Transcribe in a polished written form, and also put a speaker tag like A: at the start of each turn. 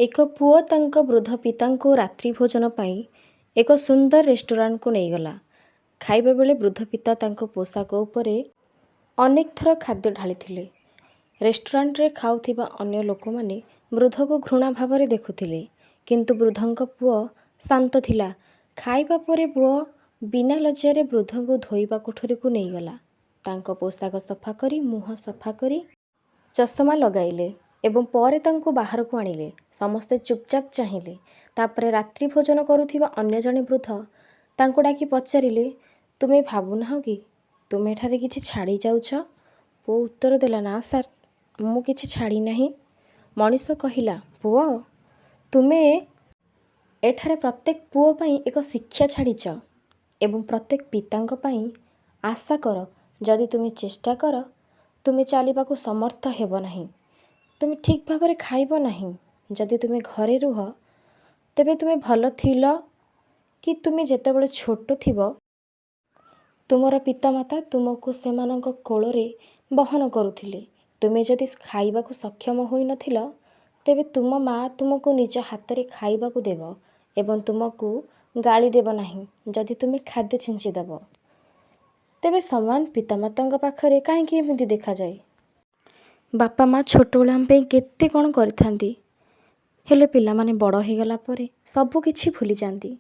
A: ଏକ ପୁଅ ତାଙ୍କ ବୃଦ୍ଧ ପିତାଙ୍କୁ ରାତ୍ରି ଭୋଜନ ପାଇଁ ଏକ ସୁନ୍ଦର ରେଷ୍ଟୁରାଣ୍ଟକୁ ନେଇଗଲା। ଖାଇବା ବେଳେ ବୃଦ୍ଧ ପିତା ତାଙ୍କ ପୋଷାକ ଉପରେ ଅନେକ ଥର ଖାଦ୍ୟ ଢାଳିଥିଲେ। ରେଷ୍ଟୁରାଣ୍ଟରେ ଖାଉଥିବା ଅନ୍ୟ ଲୋକମାନେ ବୃଦ୍ଧକୁ ଘୃଣା ଭାବରେ ଦେଖୁଥିଲେ, କିନ୍ତୁ ବୃଦ୍ଧଙ୍କ ପୁଅ ଶାନ୍ତ ଥିଲା। ଖାଇବା ପରେ ପୁଅ ବିନା ଲଜ୍ଜାରେ ବୃଦ୍ଧଙ୍କୁ ଧୋଇବା କୋଠରୀକୁ ନେଇଗଲା। ତାଙ୍କ ପୋଷାକ ସଫା କରି, ମୁହଁ ସଫା କରି, ଚଷମା ଲଗାଇଲେ ଏବଂ ପରେ ତାଙ୍କୁ ବାହାରକୁ ଆଣିଲେ। ସମସ୍ତେ ଚୁପଚାପ ଚାହିଁଲେ। ତାପରେ ରାତ୍ରି ଭୋଜନ କରୁଥିବା ଅନ୍ୟ ଜଣେ ବୃଦ୍ଧ ତାଙ୍କୁ ଡାକି ପଚାରିଲେ, ତୁମେ ଭାବୁନାହଁ କି ତୁମେ ଏଠାରେ କିଛି ଛାଡ଼ି ଯାଉଛ? ପୁଅ ଉତ୍ତର ଦେଲା, ନା ସାର୍, ମୁଁ କିଛି ଛାଡ଼ି ନାହିଁ। ମଣିଷ କହିଲା, ପୁଅ, ତୁମେ ଏଠାରେ ପ୍ରତ୍ୟେକ ପୁଅ ପାଇଁ ଏକ ଶିକ୍ଷା ଛାଡ଼ିଛ ଏବଂ ପ୍ରତ୍ୟେକ ପିତାଙ୍କ ପାଇଁ ଆଶା କର। ଯଦି ତୁମେ ଚେଷ୍ଟା କର, ତୁମେ ଚାଲିବାକୁ ସମର୍ଥ ହେବ ନାହିଁ। ତୁମେ ଠିକ୍ ଭାବରେ ଖାଇବ ନାହିଁ। ଯଦି ତୁମେ ଘରେ ରୁହ, ତେବେ ତୁମେ ଭଲ ଥିଲ କି ତୁମେ ଯେତେବେଳେ ଛୋଟ ଥିବ, ତୁମର ପିତାମାତା ତୁମକୁ ସେମାନଙ୍କ କୋଳରେ ବହନ କରୁଥିଲେ। ତୁମେ ଯଦି ଖାଇବାକୁ ସକ୍ଷମ ହୋଇନଥିଲ, ତେବେ ତୁମ ମା ତୁମକୁ ନିଜ ହାତରେ ଖାଇବାକୁ ଦେବ ଏବଂ ତୁମକୁ ଗାଳି ଦେବ ନାହିଁ ଯଦି ତୁମେ ଖାଦ୍ୟ ଛିଞ୍ଚିଦେବ। ତେବେ ସମାନ ପିତାମାତାଙ୍କ ପାଖରେ କାହିଁକି ଏମିତି ଦେଖାଯାଏ? ବାପା ମା ଛୋଟବେଳେ ଆମ ପାଇଁ କେତେ କ'ଣ କରିଥାନ୍ତି, ହେଲେ ପିଲାମାନେ ବଡ଼ ହୋଇଗଲା ପରେ ସବୁ କିଛି ଭୁଲିଯାଆନ୍ତି।